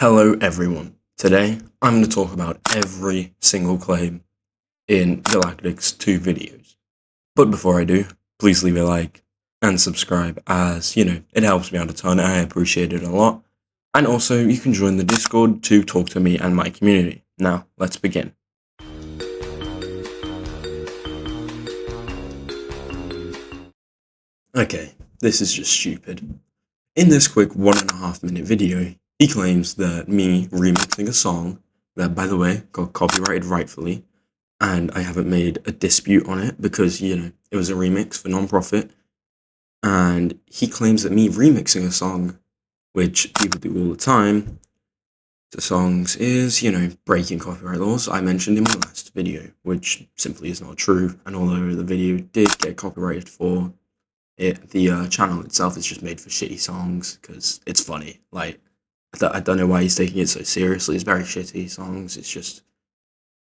Hello everyone. Today I'm going to talk about every single claim in Galactic's 2 videos. But before I do, please leave a like and subscribe, as it helps me out a ton. I appreciate it a lot. And also you can join the Discord to talk to me and my community. Now let's begin. Okay, this is just stupid. In this quick 1.5 minute video, he claims that me remixing a song that, by the way, got copyrighted rightfully, and I haven't made a dispute on it because, it was a remix for non-profit, and he claims that me remixing a song, which people do all the time, the songs is, breaking copyright laws. I mentioned in my last video, which simply is not true, and although the video did get copyrighted for it, the channel itself is just made for shitty songs because it's funny. Like, I don't know why he's taking it so seriously. It's very shitty songs. It's just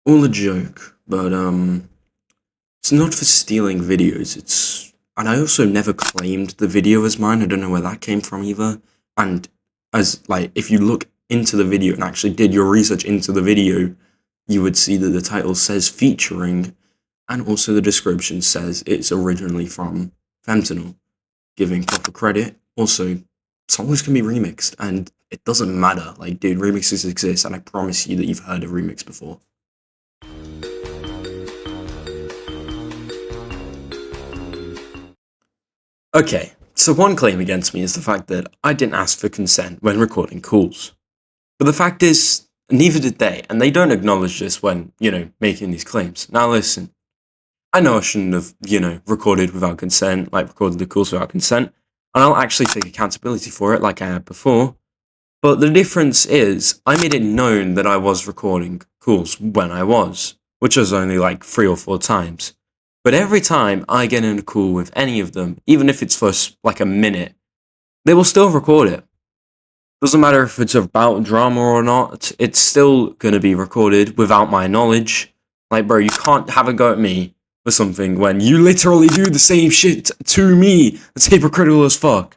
all a joke. But it's not for stealing videos. And I also never claimed the video as mine. I don't know where that came from either. And if you look into the video and actually did your research into the video, you would see that the title says featuring, and also the description says it's originally from Fentanyl, giving proper credit. Also, songs can be remixed, and it doesn't matter. Like, dude, remixes exist, and I promise you that you've heard a remix before. Okay, so one claim against me is the fact that I didn't ask for consent when recording calls. But the fact is, neither did they, and they don't acknowledge this when, making these claims. Now listen. I know I shouldn't have, recorded without consent, recorded the calls without consent, and I'll actually take accountability for it like I had before. But the difference is, I made it known that I was recording calls when I was, which was only 3 or 4 times. But every time I get in a call with any of them, even if it's for a minute, they will still record it. Doesn't matter if it's about drama or not, it's still going to be recorded without my knowledge. Bro, you can't have a go at me for something when you literally do the same shit to me. That's hypocritical as fuck.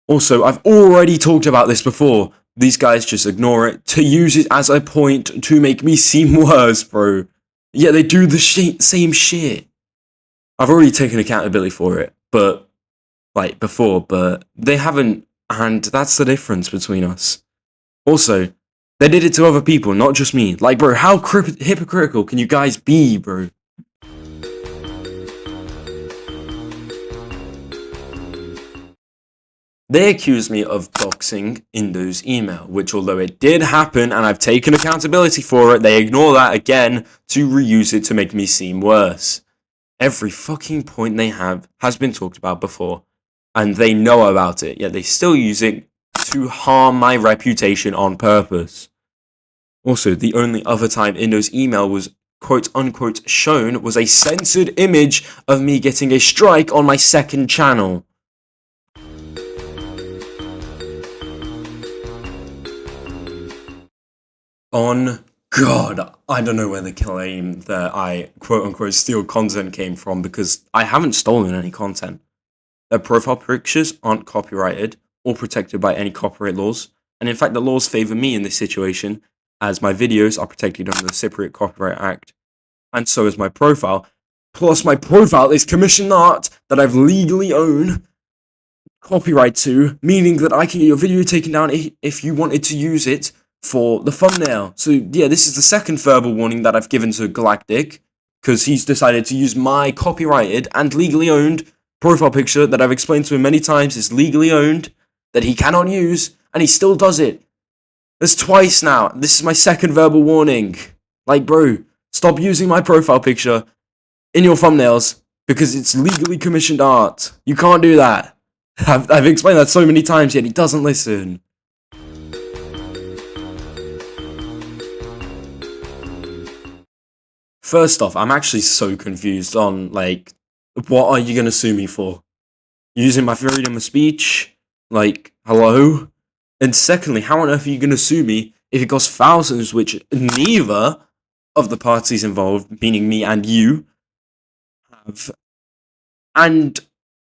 Also, I've already talked about this before. These guys just ignore it to use it as a point to make me seem worse, bro. Yeah, they do the same shit. I've already taken accountability for it, but before, but they haven't, and that's the difference between us. Also, they did it to other people, not just me. Bro, how hypocritical can you guys be, bro? They accused me of doxing in those email, which, although it did happen and I've taken accountability for it, they ignore that again to reuse it to make me seem worse. Every fucking point they have has been talked about before, and they know about it, yet they still use it to harm my reputation on purpose. Also, the only other time in those email was quote-unquote shown was a censored image of me getting a strike on my second channel. On God, I don't know where the claim that I quote-unquote steal content came from, because I haven't stolen any content. Their profile pictures aren't copyrighted or protected by any copyright laws, and in fact the laws favour me in this situation, as my videos are protected under the Cypriot Copyright Act, and so is my profile. Plus my profile is commissioned art that I've legally owned copyright to, meaning that I can get your video taken down if you wanted to use it for the thumbnail. So yeah, this is the second verbal warning that I've given to Galactic, because he's decided to use my copyrighted and legally owned profile picture that I've explained to him many times is legally owned, that he cannot use, and he still does it. That's twice now. This is my second verbal warning. Bro, stop using my profile picture in your thumbnails because it's legally commissioned art. You can't do that. I've explained that so many times, yet he doesn't listen. First off, I'm actually so confused on, what are you going to sue me for? Using my freedom of speech? Hello? And secondly, how on earth are you going to sue me if it costs thousands, which neither of the parties involved, meaning me and you, have? And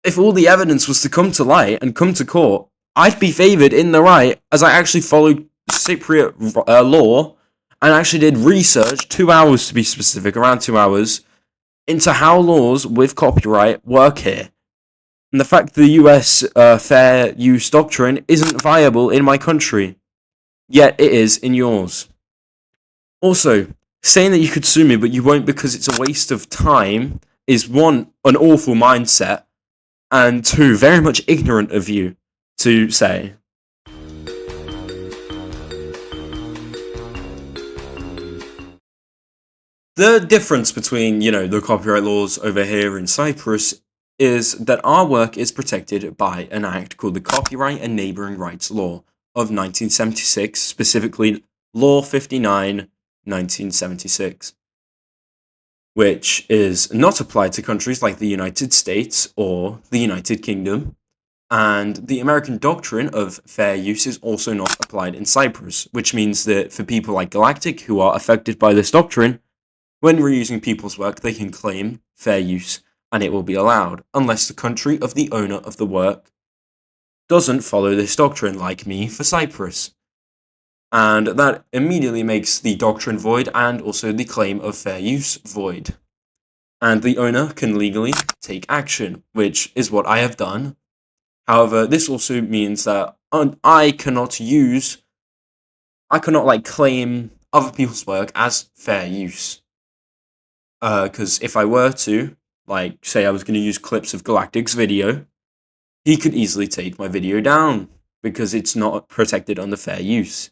if all the evidence was to come to light and come to court, I'd be favoured in the right, as I actually followed Cypriot law and actually did research, 2 hours to be specific, around 2 hours, into how laws with copyright work here. And the fact that the US fair use doctrine isn't viable in my country, yet it is in yours. Also, saying that you could sue me but you won't because it's a waste of time is one, an awful mindset, and two, very much ignorant of you to say. The difference between, the copyright laws over here in Cyprus is that our work is protected by an act called the Copyright and Neighbouring Rights Law of 1976, specifically Law 59, 1976, which is not applied to countries like the United States or the United Kingdom, and the American doctrine of fair use is also not applied in Cyprus, which means that for people like Galactic who are affected by this doctrine, when reusing people's work, they can claim fair use, and it will be allowed, unless the country of the owner of the work doesn't follow this doctrine, like me for Cyprus. And that immediately makes the doctrine void and also the claim of fair use void. And the owner can legally take action, which is what I have done. However, this also means that I cannot claim other people's work as fair use. Because if I were to, say I was going to use clips of Galactic's video, he could easily take my video down, because it's not protected under fair use.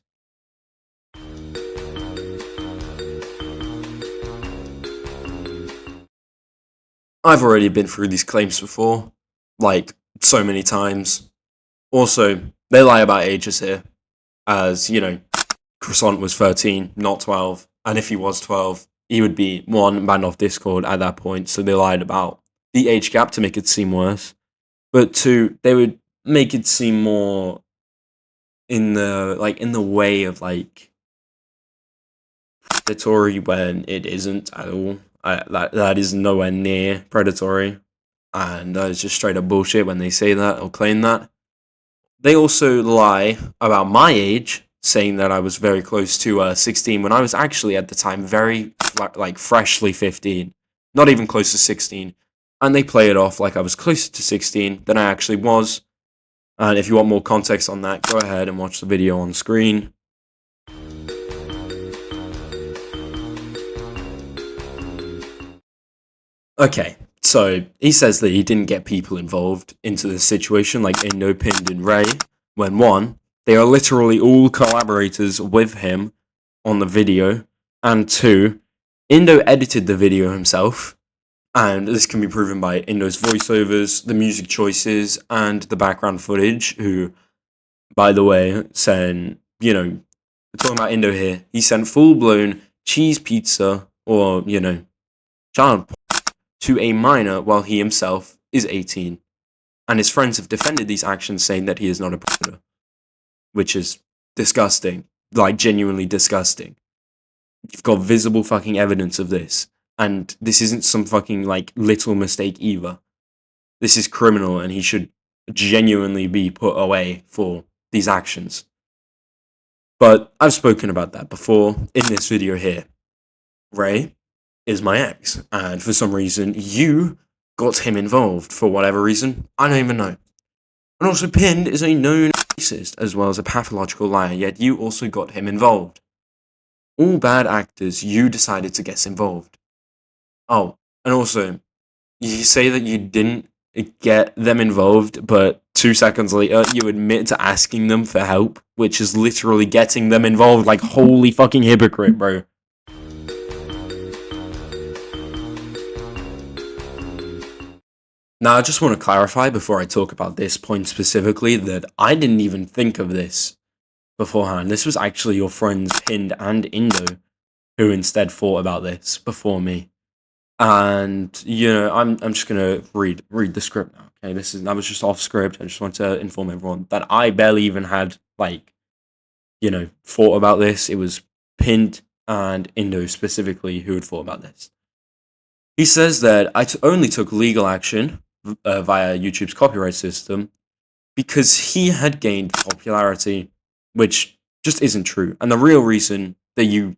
I've already been through these claims before, so many times. Also, they lie about ages here, as, Croissant was 13, not 12, and if he was 12, he would be, one, banned off Discord at that point, so they lied about the age gap to make it seem worse, but two, they would make it seem more in the way of, predatory when it isn't at all. That is nowhere near predatory, and it's just straight up bullshit when they say that or claim that. They also lie about my age, saying that I was very close to 16 when I was actually at the time very freshly 15, not even close to 16, and they play it off like I was closer to 16 than I actually was. And if you want more context on that, go ahead and watch the video on screen. Okay, so he says that he didn't get people involved into the situation like Indo, Pind, and Ray, when one, they are literally all collaborators with him on the video, and two, Indo edited the video himself, and this can be proven by Indo's voiceovers, the music choices, and the background footage, who, by the way, sent, we're talking about Indo here, he sent full-blown cheese pizza, or, child to a minor while he himself is 18, and his friends have defended these actions, saying that he is not a predator, which is disgusting, genuinely disgusting. You've got visible fucking evidence of this, and this isn't some fucking little mistake either. This is criminal, and he should genuinely be put away for these actions. But I've spoken about that before in this video here. Ray is my ex, and for some reason you got him involved. For whatever reason, I don't even know. And also, Pind is a known racist as well as a pathological liar, yet you also got him involved. All bad actors, you decided to get involved. Oh, and also, you say that you didn't get them involved, but 2 seconds later you admit to asking them for help, which is literally getting them involved. Holy fucking hypocrite, bro. Now, I just want to clarify before I talk about this point specifically that I didn't even think of this beforehand. This was actually your friends Pind and Indo who instead thought about this before me. And, I'm just going to read the script now. Okay, that was just off script. I just want to inform everyone that I barely even had, thought about this. It was Pind and Indo specifically who had thought about this. He says that I only took legal action via YouTube's copyright system because he had gained popularity, which just isn't true. And the real reason that you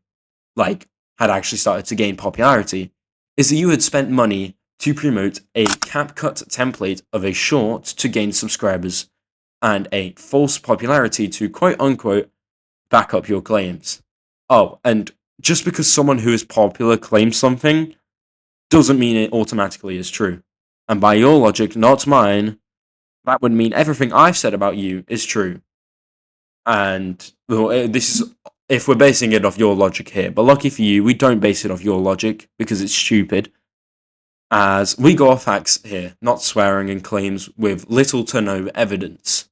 like had actually started to gain popularity is that you had spent money to promote a CapCut template of a short to gain subscribers and a false popularity to quote unquote back up your claims. Oh, and just because someone who is popular claims something doesn't mean it automatically is true. And by your logic, not mine, that would mean everything I've said about you is true. And this is if we're basing it off your logic here. But lucky for you, we don't base it off your logic because it's stupid. As we go off facts here, not swearing and claims with little to no evidence.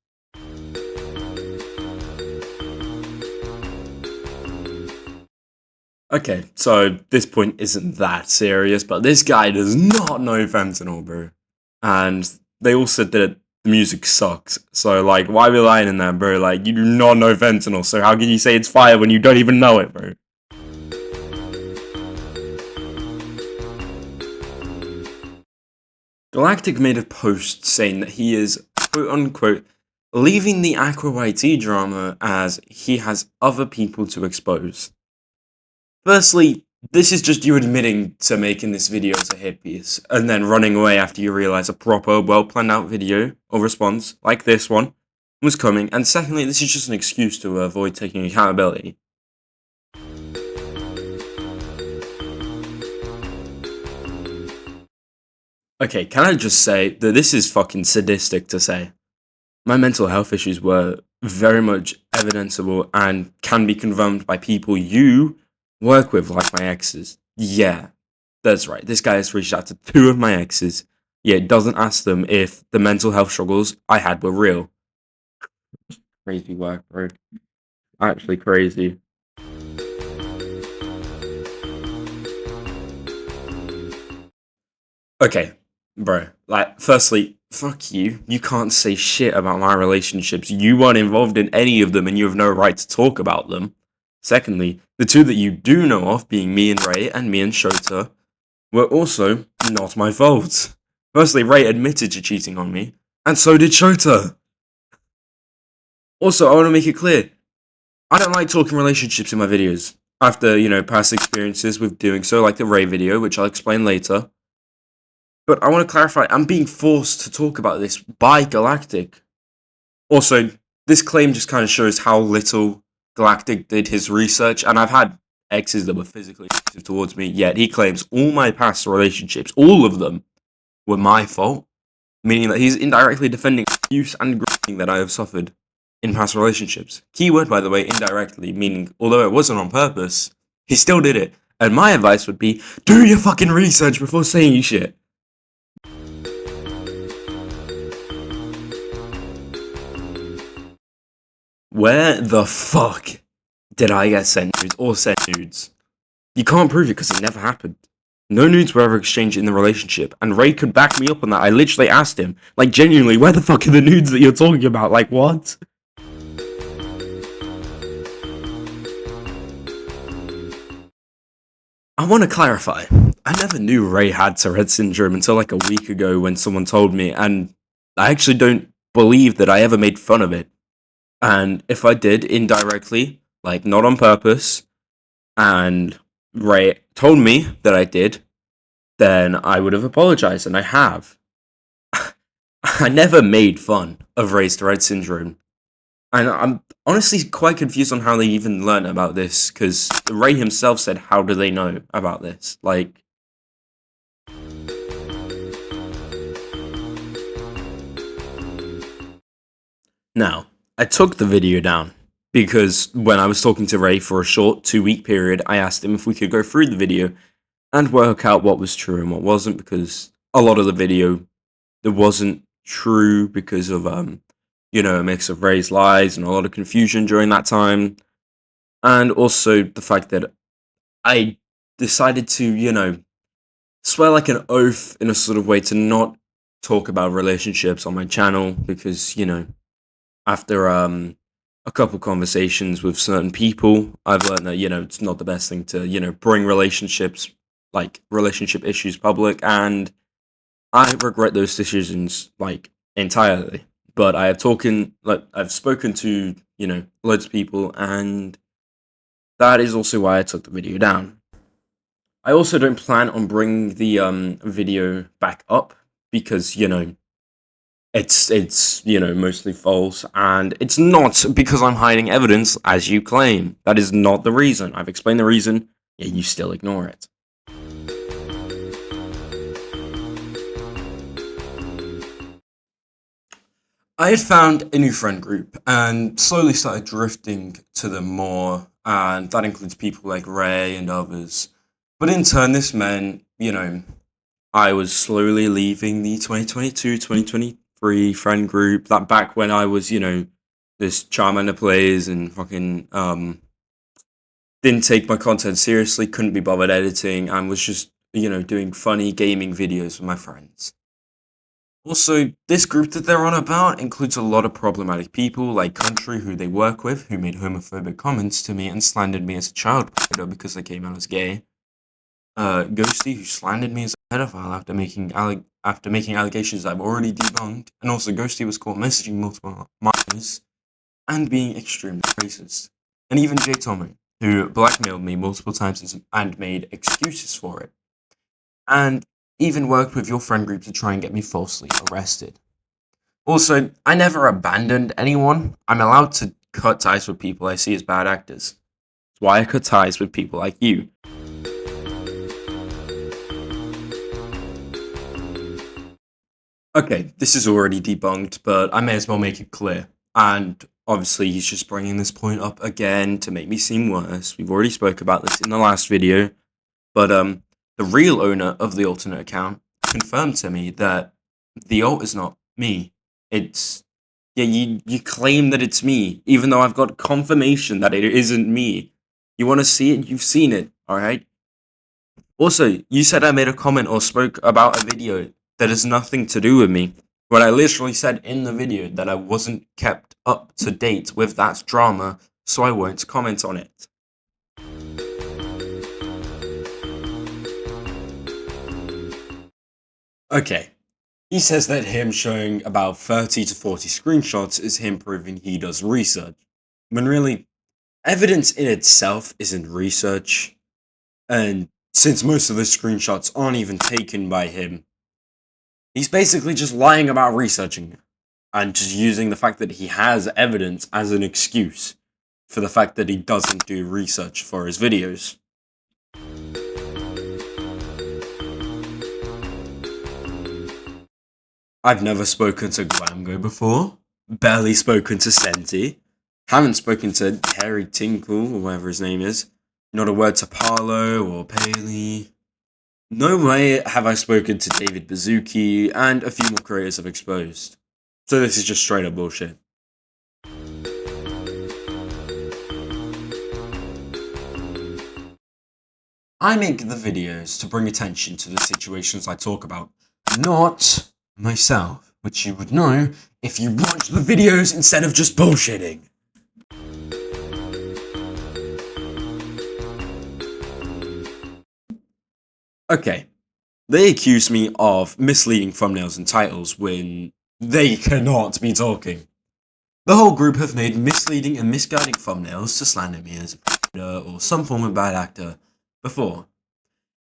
Okay, so this point isn't that serious, but this guy does not know fentanyl, bro. And they all said that the music sucks. So, like, why are we lying in there, bro? Like, you do not know fentanyl, so how can you say it's fire when you don't even know it, bro? Galactic made a post saying that he is, quote unquote, leaving the Aqua YT drama as he has other people to expose. Firstly, this is just you admitting to making this video as a hit piece, and then running away after you realize a proper, well-planned out video or response, like this one, was coming, and secondly, this is just an excuse to avoid taking accountability. Okay, can I just say that this is fucking sadistic to say? My mental health issues were very much evidenceable and can be confirmed by people you work with, like my exes. Yeah, that's right. This guy has reached out to 2 of my exes, yet doesn't ask them if the mental health struggles I had were real. Crazy work, bro. Actually crazy. Okay, bro. Like, firstly, fuck you. You can't say shit about my relationships. You weren't involved in any of them and you have no right to talk about them. Secondly, the 2 that you do know of, being me and Ray and me and Shota, were also not my fault. Firstly, Ray admitted to cheating on me, and so did Shota. Also, I want to make it clear, I don't like talking relationships in my videos. After, past experiences with doing so, like the Ray video, which I'll explain later. But I want to clarify, I'm being forced to talk about this by Galactic. Also, this claim just kind of shows how little Galactic did his research, and I've had exes that were physically abusive towards me, yet he claims all my past relationships, all of them, were my fault, meaning that he's indirectly defending abuse and grooming that I have suffered in past relationships. Keyword, by the way, indirectly, meaning although it wasn't on purpose, he still did it. And my advice would be, do your fucking research before saying shit. Where the fuck did I get sent nudes or sent nudes? You can't prove it because it never happened. No nudes were ever exchanged in the relationship, and Ray could back me up on that. I literally asked him, like, genuinely, where the fuck are the nudes that you're talking about? Like, what? I want to clarify. I never knew Ray had Tourette syndrome until like a week ago when someone told me, and I actually don't believe that I ever made fun of it. And if I did indirectly, like not on purpose, and Ray told me that I did, then I would have apologized, and I have. I never made fun of Ray's Tourette syndrome. And I'm honestly quite confused on how they even learned about this, because Ray himself said, how do they know about this? Like, now, I took the video down because when I was talking to Ray for a short 2-week period, I asked him if we could go through the video and work out what was true and what wasn't, because a lot of the video that wasn't true because of, a mix of Ray's lies and a lot of confusion during that time. And also the fact that I decided to, swear like an oath in a sort of way to not talk about relationships on my channel because, after a couple conversations with certain people, I've learned that, it's not the best thing to, bring relationships, like relationship issues public, and I regret those decisions, like, entirely. But I've spoken to loads of people, and that is also why I took the video down. I also don't plan on bringing the video back up because, it's mostly false, and it's not because I'm hiding evidence, as you claim. That is not the reason. I've explained the reason, yet you still ignore it. I had found a new friend group and slowly started drifting to them more, and that includes people like Ray and others. But in turn, this meant, I was slowly leaving the 2022-2023 friend group, that back when I was, this Charmander plays and fucking, didn't take my content seriously, couldn't be bothered editing, and was just, doing funny gaming videos with my friends. Also, this group that they're on about includes a lot of problematic people, like Country, who they work with, who made homophobic comments to me and slandered me as a child predator because I came out as gay. Ghosty, who slandered me as a pedophile after making allegations that I've already debunked, and also Ghosty was caught messaging multiple minors and being extremely racist. And even J. Tommy, who blackmailed me multiple times and made excuses for it. And even worked with your friend group to try and get me falsely arrested. Also, I never abandoned anyone. I'm allowed to cut ties with people I see as bad actors. That's why I cut ties with people like you. Okay, this is already debunked, but I may as well make it clear. And obviously, he's just bringing this point up again to make me seem worse. We've already spoke about this in the last video, but the real owner of the alternate account confirmed to me that the alt is not me. It's, you claim that it's me, even though I've got confirmation that it isn't me. You want to see it? You've seen it, alright? Also, you said I made a comment or spoke about a video that has nothing to do with me, when I literally said in the video that I wasn't kept up to date with that drama, so I won't comment on it. Okay, he says that him showing about 30 to 40 screenshots is him proving he does research, when really, evidence in itself isn't research, and since most of the screenshots aren't even taken by him, he's basically just lying about researching, and just using the fact that he has evidence as an excuse for the fact that he doesn't do research for his videos. I've never spoken to Glamgo before, barely spoken to Senti, haven't spoken to Harry Tinkle, or whatever his name is, not a word to Parlo or Paley. No way have I spoken to David Bazuki, and a few more creators I've exposed. So this is just straight up bullshit. I make the videos to bring attention to the situations I talk about, not myself, which you would know if you watch the videos instead of just bullshitting. Okay, they accuse me of misleading thumbnails and titles when they cannot be talking. The whole group have made misleading and misguiding thumbnails to slander me as a predator or some form of bad actor before.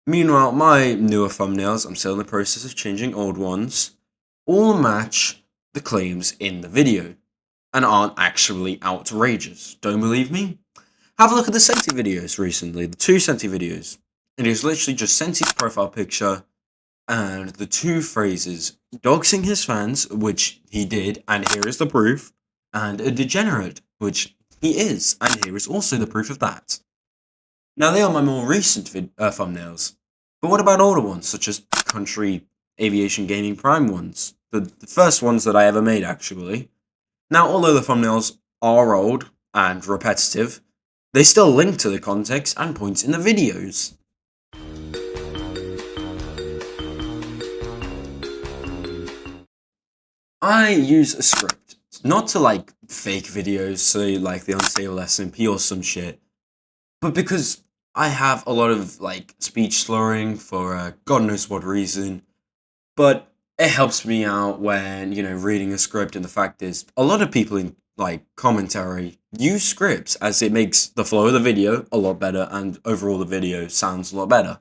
Meanwhile, my newer thumbnails, I'm still in the process of changing old ones, all match the claims in the video and aren't actually outrageous. Don't believe me? Have a look at the Senti videos recently, the two Senti videos. It is literally just Senti's profile picture and the two phrases, doxing his fans, which he did, and here is the proof, and a degenerate, which he is, and here is also the proof of that. Now, they are my more recent thumbnails, but what about older ones, such as Country, Aviation Gaming Prime ones? The first ones that I ever made, actually. Now, although the thumbnails are old and repetitive, they still link to the context and points in the videos. I use a script, not to like fake videos, say like the Unstable SMP or some shit, but because I have a lot of like speech slurring for God knows what reason, but it helps me out when, reading a script, and the fact is, a lot of people like commentary, use scripts, as it makes the flow of the video a lot better and overall the video sounds a lot better.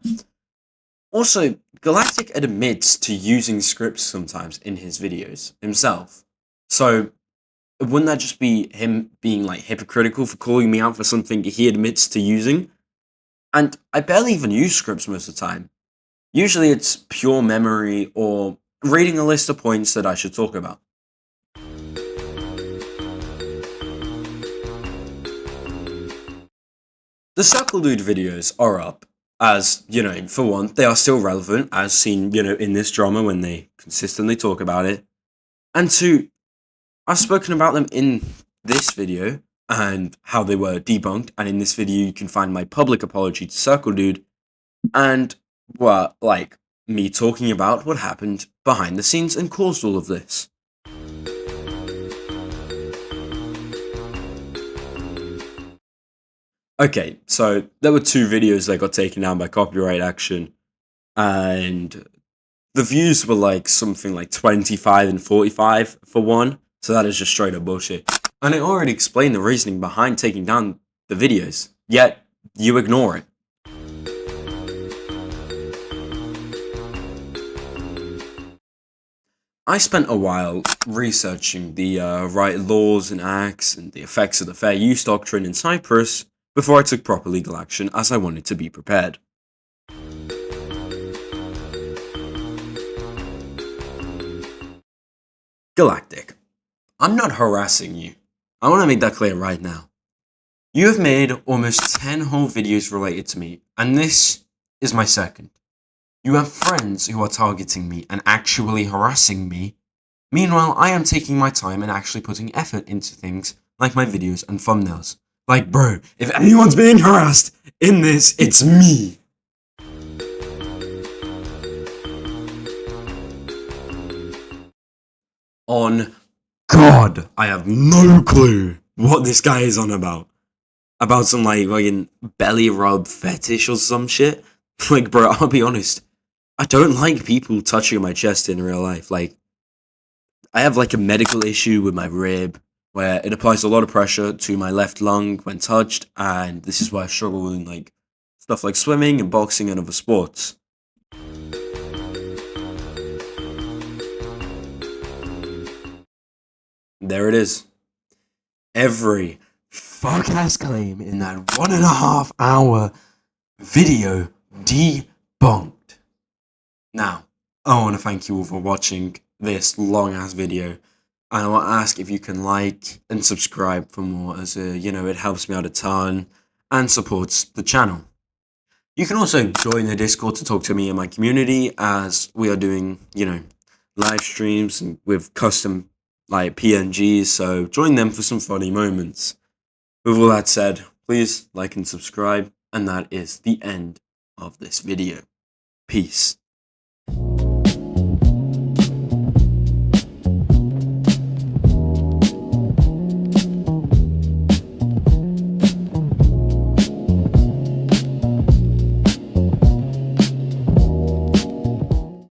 Also, Galactic admits to using scripts sometimes in his videos himself. So wouldn't that just be him being like hypocritical for calling me out for something he admits to using? And I barely even use scripts most of the time. Usually it's pure memory or reading a list of points that I should talk about. The Circle Dude videos are up, as, for one, they are still relevant, as seen, in this drama when they consistently talk about it. And two, I've spoken about them in this video, and how they were debunked, and in this video you can find my public apology to Circle Dude, and, me talking about what happened behind the scenes and caused all of this. Okay, so there were 2 videos that got taken down by copyright action, and the views were like something like 25 and 45 for one, so that is just straight up bullshit. And I already explained the reasoning behind taking down the videos, yet you ignore it. I spent a while researching the right laws and acts and the effects of the fair use doctrine in Cyprus before I took proper legal action, as I wanted to be prepared. Galactic, I'm not harassing you. I want to make that clear right now. You have made almost 10 whole videos related to me, and this is my second. You have friends who are targeting me and actually harassing me. Meanwhile, I am taking my time and actually putting effort into things like my videos and thumbnails. Like, bro, if anyone's being harassed in this, it's me. On God, I have no clue what this guy is on about. About some, like, fucking belly rub fetish or some shit. Like, bro, I'll be honest. I don't like people touching my chest in real life. Like, I have, like, a medical issue with my rib, where it applies a lot of pressure to my left lung when touched, and this is why I struggle in, like, stuff like swimming and boxing and other sports. There it is. Every fuck-ass claim in that 1.5 hour video debunked. Now, I want to thank you all for watching this long-ass video, and I want to ask if you can like and subscribe for more, as it helps me out a ton and supports the channel. You can also join the Discord to talk to me and my community, as we are doing, live streams and with custom like PNGs, so join them for some funny moments. With all that said, please like and subscribe, and that is the end of this video. Peace.